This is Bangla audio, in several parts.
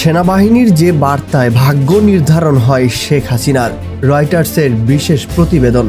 সেনাবাহিনীর যে বার্তায় ভাগ্য নির্ধারণ হয় শেখ হাসিনার, রয়টার্সের বিশেষ প্রতিবেদন।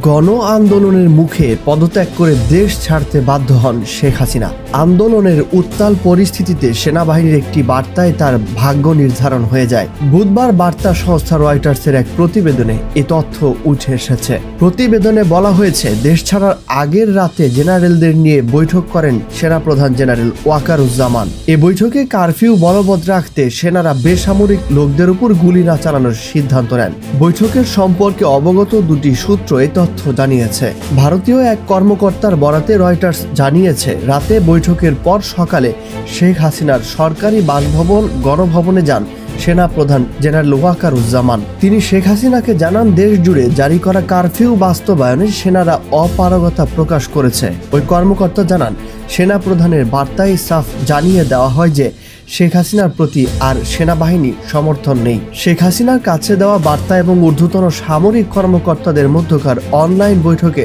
গণ আন্দোলনের মুখে পদত্যাগ করে দেশ ছাড়তে বাধ্য হন শেখ হাসিনা। আন্দোলনের উত্তাল পরিস্থিতিতে সেনাবাহিনীর একটি বার্তায় তার ভাগ্য নির্ধারণ হয়ে যায়। বুধবার বার্তা সংস্থা রয়টার্সের এক প্রতিবেদনে এ তথ্য উঠে এসেছে। প্রতিবেদনে বলা হয়েছে, দেশ ছাড়ার আগের রাতে জেনারেলদের নিয়ে বৈঠক করেন সেনাপ্রধান জেনারেল ওয়াকারুজ্জামান। এ বৈঠকে কারফিউ বলবৎ রাখতে সেনারা বেসামরিক লোকদের উপর গুলি না চালানোর সিদ্ধান্ত নেন। বৈঠকের সম্পর্কে অবগত দুটি সূত্র এই তথ্য জানিয়েছে। ভারতীয় এক কর্মকর্তার বরাতে রয়টার্স জানিয়েছে, রাতে বৈঠকের পর সকালে শেখ হাসিনার সরকারি বাসভবন গণভবনে যান সেনাপ্রধান জেনারেল ওয়াকারুজ্জামান। তিনি শেখ হাসিনাকে জানান, দেশ জুড়ে জারি করা কারফিউ বাস্তবায়নে সেনারা অপারগতা প্রকাশ করেছে। ওই কর্মকর্তা জানান, সেনাপ্রধানের বার্তায় সাফ জানিয়ে দেওয়া হয় যে শেখ হাসিনার প্রতি আর সেনাবাহিনী সমর্থন নেই। শেখ হাসিনার কাছে দেওয়া বার্তা এবং ঊর্ধ্বতন সামরিক কর্মকর্তাদের মধ্যকার অনলাইন বৈঠকে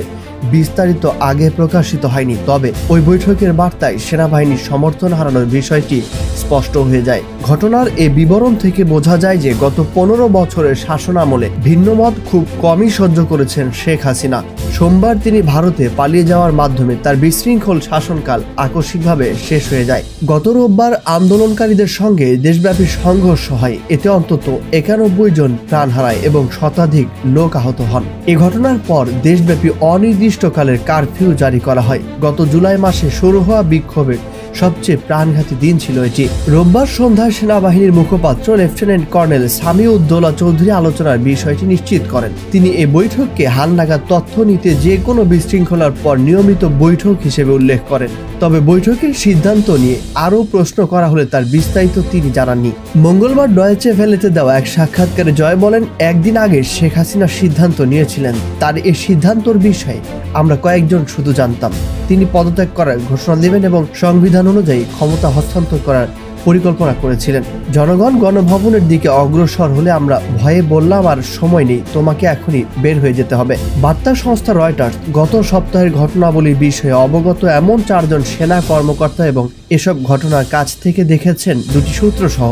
বিস্তারিত আগে প্রকাশিত হয়নি। তবে ওই বৈঠকের বার্তায় সেনাবাহিনীর সমর্থন হারানোর বিষয়টি স্পষ্ট হয়ে যায়। ঘটনার এই বিবরণ থেকে বোঝা যায় যে গত 15 বছরের শাসনামলে ভিন্নমত খুব কমই সহ্য করেছেন শেখ হাসিনা। সোমবার তিনি ভারতে পালিয়ে যাওয়ার মাধ্যমে তার বিশৃঙ্খল শাসনকাল আকস্মিকভাবে শেষ হয়ে যায়। গত রোববার আন্দোলনকারীদের সঙ্গে দেশব্যাপী সংঘর্ষ হয়। এতে অন্তত 91 জন প্রাণ হারায় এবং শতাধিক লোক আহত হন। এ ঘটনার পর দেশব্যাপী অনির্দিষ্টকালের কারফিউ জারি করা হয়। গত জুলাই মাসে শুরু হওয়া বিক্ষোভের সবচেয়ে প্রাণঘাতী দিন ছিল এটি। রোববার সন্ধ্যায় সেনাবাহিনীর মুখপাত্র লেফটেন্যান্ট কর্নেল সামিউদ্দৌলা চৌধুরী আলোচনার বিষয়টি নিশ্চিত করেন। তিনি এই বৈঠককে হালনাগাদ তথ্য নিতে যে কোনো বিশৃঙ্খলার পর নিয়মিত বৈঠক হিসেবে উল্লেখ করেন। তবে বৈঠকের সিদ্ধান্ত নিয়ে আরও প্রশ্ন করা হলে তার বিস্তারিত তিনি জানাননি। মঙ্গলবার ডয়েচে ভেলেতে দেওয়া এক সাক্ষাৎকারে জয় বলেন, একদিন আগে শেখ হাসিনা সিদ্ধান্ত নিয়েছিলেন। তার এই সিদ্ধান্তর বিষয়ে আমরা কয়েকজন শুধু জানতাম। তিনি পদত্যাগ করার ঘোষণা দেবেন এবং সংবিধান অনুযায়ী ক্ষমতা হস্তান্তর করার পরিকল্পনা করেছিলেন। জনগণ গণভবনের দিকে অগ্রসর হলে আমরা ভয়ে বললাম, আর সময় নেই, তোমাকে এখনই বের হয়ে যেতে হবে। বার্তা সংস্থা রয়টার্স গত সপ্তাহের ঘটনাবলীর বিষয়ে অবগত এমন 4 জন সেনা কর্মকর্তা এবং এসব ঘটনার কাছ থেকে দেখেছেন দুটি সূত্র সহ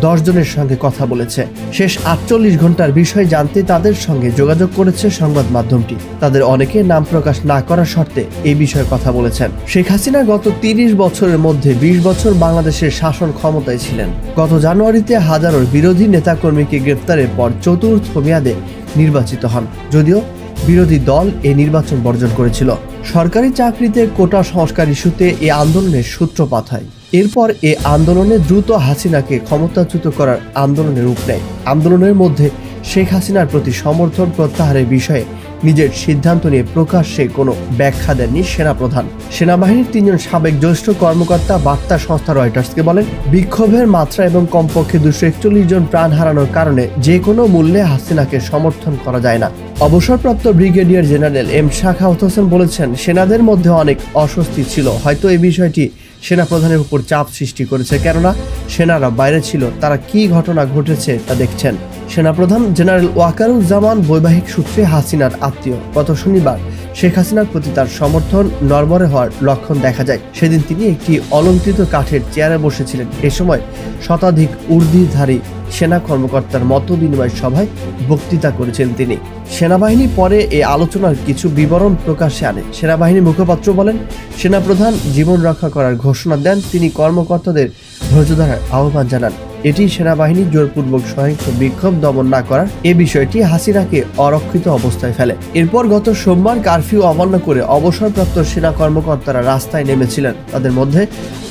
10 জনের সঙ্গে কথা বলেছে। শেষ 48 ঘন্টার বিষয় জানতে তাদের সঙ্গে যোগাযোগ করেছে সংবাদ মাধ্যমটি। তাদের অনেকে নাম প্রকাশ না করার শর্তে এই বিষয়ে কথা বলেছেন। শেখ হাসিনা গত 30 বছরের মধ্যে 20 বছর বাংলাদেশের শাসন ক্ষমতায় ছিলেন। গত জানুয়ারিতে হাজারো বিরোধী নেতাকর্মীকে গ্রেফতারের পর চতুর্থ মেয়াদে নির্বাচিত হন। যদিও বিরোধী দল এই নির্বাচন বর্জন করেছিল। সরকারি চাকরিতে কোটা সংস্কার ইস্যুতে এই আন্দোলনের সূত্রপাত হয়। এরপর এ আন্দোলনে দ্রুত হাসিনাকে ক্ষমতাচ্যুত করার আন্দোলনের রূপ নেয়। আন্দোলনের মধ্যে শেখ হাসিনার প্রতি সমর্থন প্রত্যাহারের বিষয়ে নিজের সিদ্ধান্ত নিয়ে প্রকাশ্যে কোনো ব্যাখ্যা দেননি সেনাপ্রধান। সেনাবাহিনীর 3 জন সাবেক জ্যেষ্ঠ কর্মকর্তা বার্তা সংস্থা রয়টার্সকে বলেন, বিক্ষোভের মাত্রা এবং কমপক্ষে 241 জন প্রাণ হারানোর কারণে যে কোনো মূল্যে হাসিনাকে সমর্থন করা যায় না। অবসরপ্রাপ্ত brigadier general M Sakhawat Hossain বলেছেন, সেনাদের মধ্যে অনেক অস্বস্তি ছিল। হয়তো এই বিষয়টি সেনাপ্রধানের উপর চাপ সৃষ্টি করেছে, কেননা সেনারা বাইরে ছিল, তারা কি ঘটনা ঘটেছে তা দেখছেন। সেনাপ্রধান জেনারেল ওয়াকারুজ্জামান বৈবাহিক সূত্রে হাসিনার আত্মীয়। গত শনিবার শেখ হাসিনার প্রতি তার সমর্থন নড়বড়ে হওয়ার লক্ষণ দেখা যায়। সেদিন তিনি একটি অলংকৃত কাঠের চেয়ারে বসেছিলেন। এ সময় শতাধিক উর্দিধারী সেনা কর্মকর্তার মত বিনিময় সভায় বক্তৃতা করেছেন তিনি। সেনাবাহিনী পরে এই আলোচনার কিছু বিবরণ প্রকাশ্যে আনে। সেনাবাহিনীর মুখপাত্র বলেন, সেনাপ্রধান জীবন রক্ষা করার ঘোষণা দেন। তিনি কর্মকর্তাদের ধৈর্য ধরার আহ্বান জানান। এটি সেনাবাহিনী জোরপূর্বক সহিংস বিক্ষোভ দমন না করার এ বিষয়টি হাসিনাকে অরক্ষিত অবস্থায় ফেলে। এরপর গত সোমবার কারফিউ অমান্য করে অবসরপ্রাপ্ত সেনা কর্মকর্তারা রাস্তায় নেমেছিলেন। তাদের মধ্যে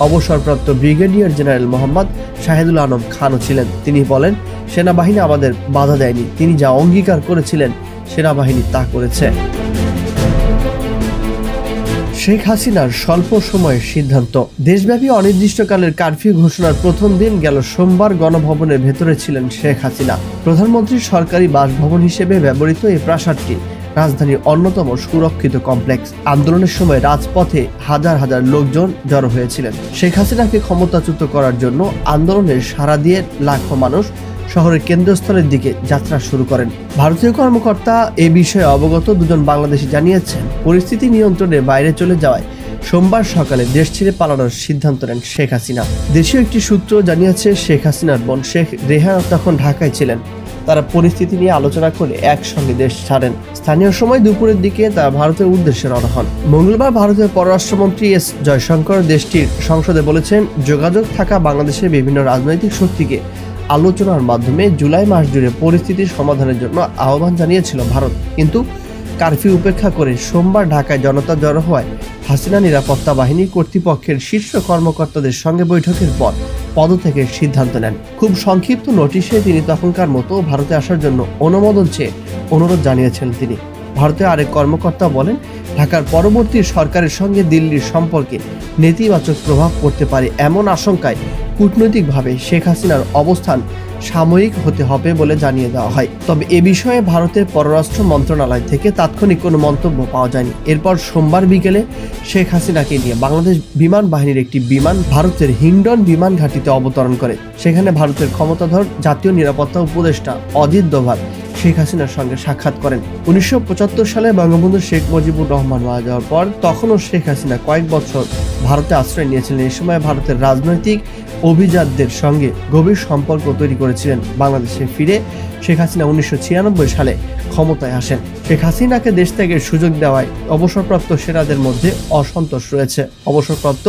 অবসরপ্রাপ্ত ব্রিগেডিয়ার জেনারেল মোহাম্মদ শাহিদুল আলম খানও ছিলেন। তিনি বলেন, সেনাবাহিনী আমাদের বাধা দেয়নি। তিনি যা অঙ্গীকার করেছিলেন সেনাবাহিনী তা করেছে। শেখ হাসিনার স্বল্প সময়ের সিদ্ধান্ত। দেশব্যাপী অনির্দিষ্টকালের কারফিউ ঘোষণার প্রথম দিন গেল সোমবার গণভবনের ভেতরে ছিলেন শেখ হাসিনা। প্রধানমন্ত্রীর সরকারি বাসভবন হিসেবে ব্যবহৃত এই প্রাসাদটি রাজধানীর অন্যতম সুরক্ষিত কমপ্লেক্স। আন্দোলনের সময় রাজপথে হাজার হাজার লোকজন জড়ো হয়েছিলেন। শেখ হাসিনাকে ক্ষমতাচ্যুত করার জন্য আন্দোলনের সাড়া দিয়ে লাখো মানুষ শহরের কেন্দ্রস্থলের দিকে যাত্রা শুরু করেন। ভারতীয় কর্মকর্তা এ বিষয়ে অবগত 2 জন বাংলাদেশি জানিয়েছেন, পরিস্থিতি নিয়ন্ত্রণের বাইরে চলে যাওয়ায় সোমবার সকালে দেশ ছেড়ে পালানোর সিদ্ধান্ত নেন শেখ হাসিনা। দেশীয় একটি সূত্র জানিয়েছে শেখ হাসিনার বোন শেখ রেহানা তখন ঢাকায় ছিলেন। তারা পরিস্থিতি নিয়ে আলোচনা করে একসঙ্গে দেশ ছাড়েন। স্থানীয় সময় দুপুরের দিকে তারা ভারতের উদ্দেশ্যে রওনা হন। মঙ্গলবার ভারতের পররাষ্ট্রমন্ত্রী এস জয়শঙ্কর দেশটির সংসদে বলেছেন, যোগাযোগ থাকা বাংলাদেশের বিভিন্ন রাজনৈতিক শক্তিকে আলোচনার মাধ্যমে জুলাই মাস জুড়ে পরিস্থিতির সমাধানের জন্য আহ্বান জানিয়েছিল ভারত। কিন্তু কারফিউ উপেক্ষা করে সোমবার ঢাকায় জনতা জড়ো হওয়ায় হাসিনা নিরাপত্তা বাহিনীর কর্তৃপক্ষের শীর্ষ কর্মকর্তাদের সঙ্গে বৈঠকের পর পদত্যাগের সিদ্ধান্ত নেন। খুব সংক্ষিপ্ত নোটিশে তিনি তখনকার মতো ভারতে আসার জন্য অনুমোদন চেয়ে অনুরোধ জানিয়েছেন। তিনি ভারতীয় আরেক কর্মকর্তা বলেন, ঢাকার পরবর্তী সরকারের সঙ্গে দিল্লির সম্পর্কে নেতিবাচক প্রভাব পড়তে পারে এমন আশঙ্কায় কূটনৈতিকভাবে শেখ হাসিনার অবস্থান সাময়িক হতে হবে বলে জানিয়ে দেওয়া হয়। তবে এ বিষয়ে ভারতের পররাষ্ট্র মন্ত্রণালয় থেকে তাৎক্ষণিক কোনো মন্তব্য পাওয়া যায়নি। এরপর সোমবার বিকেলে শেখ হাসিনাকে নিয়ে বাংলাদেশ বিমান বাহিনীর একটি বিমান ভারতের হিন্ডন বিমান ঘাঁটিতে অবতরণ করে। সেখানে ভারতের ক্ষমতাধর জাতীয় নিরাপত্তা উপদেষ্টা অজিত দোভাল শেখ হাসিনার সঙ্গে সাক্ষাৎ করেন। 1975 সালে বঙ্গবন্ধু শেখ মুজিবুর রহমান মারা যাওয়ার পর তখনও শেখ হাসিনা কয়েক বছর ভারতে আশ্রয় নিয়েছিলেন। এই সময় ভারতের রাজনৈতিক অভিজাতদের সঙ্গে গভীর সম্পর্ক তৈরি করেছিলেন। বাংলাদেশে ফিরে শেখ হাসিনা 1996 সালে ক্ষমতায় আসেন। শেখ হাসিনাকে দেশ ত্যাগের সুযোগ দেওয়ায় অবসরপ্রাপ্ত সেনাদের মধ্যে অসন্তোষ রয়েছে। অবসরপ্রাপ্ত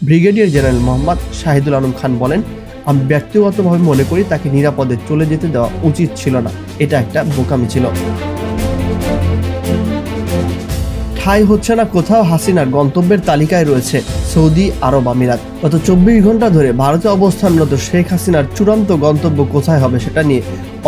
ব্রিগেডিয়ার জেনারেল মোহাম্মদ শাহিদুল আলম খান বলেন, আমি ব্যক্তিগতভাবে মনে করি তাকে নিরাপদে চলে যেতে দেওয়া উচিত ছিল না। এটা একটা বোকামি ছিল। ঠাঁই হচ্ছে না কোথাও হাসিনার গন্তব্যের তালিকায় রয়েছে সৌদি আরব আমিরাত। গত 24 ঘন্টা ধরে ভারতে অবস্থানরত শেখ হাসিনার চূড়ান্ত গন্তব্য কোথায় হবে সেটা নিয়ে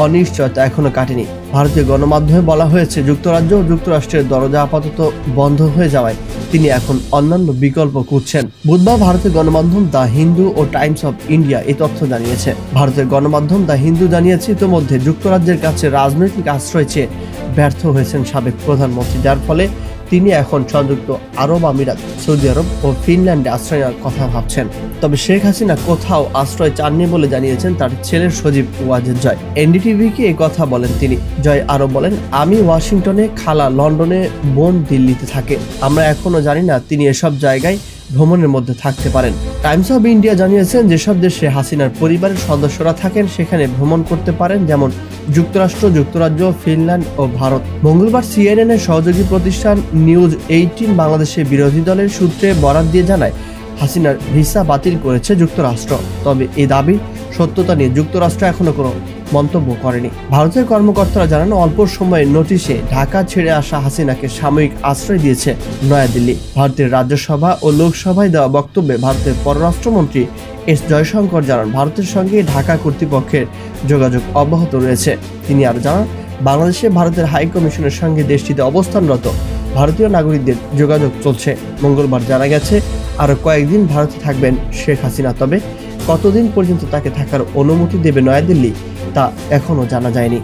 অনিশ্চয়তা এখনো কাটেনি। ভারতীয় গণমাধ্যমে বলা হয়েছে, যুক্তরাজ্য ও যুক্তরাষ্ট্রের দরজা আপাতত বন্ধ হয়ে যাওয়ায় তিনি এখন অন্যান্য বিকল্প খুঁজছেন। বুধবার ভারতের গণমাধ্যম দ্য হিন্দু ও টাইমস অফ ইন্ডিয়া এই তথ্য জানিয়েছে। ভারতের গণমাধ্যম দ্য হিন্দু জানিয়েছে, ইতিমধ্যে যুক্তরাজ্যের কাছে রাজনৈতিক আশ্রয় চেয়ে ব্যর্থ হয়েছেন সাবেক প্রধানমন্ত্রী, যার ফলে তিনি এখন সংযুক্ত আরব আমিরাত, সৌদি আরব ও ফিনল্যান্ডে আশ্রয় নেওয়ার কথা ভাবছেন। তবে শেখ হাসিনা কোথাও আশ্রয় চাননি বলে জানিয়েছেন তার ছেলের সজীব ওয়াজেদ জয়। এনডিটিভিকে এই কথা বলেন তিনি। জয় আরও বলেন, আমি ওয়াশিংটনে, খালা লন্ডনে, বোন দিল্লিতে থাকে। আমরা এখনো জানি না তিনি এসব জায়গায় ভ্রমণের মধ্যে থাকতে পারেন। টাইমস অফ ইন্ডিয়া জানিয়েছেন, যেসব দেশে হাসিনার পরিবারের সদস্যরা থাকেন সেখানে ভ্রমণ করতে পারেন, যেমন যুক্তরাষ্ট্র, যুক্তরাজ্য, ফিনল্যান্ড ও ভারত। মঙ্গলবার CNN এর সহযোগী প্রতিষ্ঠান নিউজ 18 বাংলাদেশের বিরোধী দলের সূত্রে বরাত দিয়ে জানায়, হাসিনার ভিসা বাতিল করেছে যুক্তরাষ্ট্র। তবে এই দাবির সত্যতা নিয়ে যুক্তরাষ্ট্র এখনো কোনো মন্তব্য করেনি। ভারতের কর্মকর্তারা জানান, অল্প সময়ের নোটিশে ঢাকা ছেড়ে আসা হাসিনাকে সাময়িক আশ্রয় দিয়েছে নয়াদিল্লি। ভারতের রাজ্যসভা ও লোকসভায় দেওয়া বক্তব্যে ভারতের পররাষ্ট্রমন্ত্রী এস জয়শঙ্কর জানান, ভারতের সঙ্গে ঢাকা কর্তৃপক্ষের যোগাযোগ অব্যাহত রয়েছে। তিনি আরও জানান, বাংলাদেশে ভারতের হাই কমিশনের সঙ্গে দেশটিতে অবস্থানরত ভারতীয় নাগরিকদের যোগাযোগ চলছে। মঙ্গলবার জানা গেছে, আরও কয়েকদিন ভারতে থাকবেন শেখ হাসিনা। তবে কতদিন পর্যন্ত তাকে থাকার অনুমতি দেবে নয়াদিল্লি তা এখনও জানা যায়নি।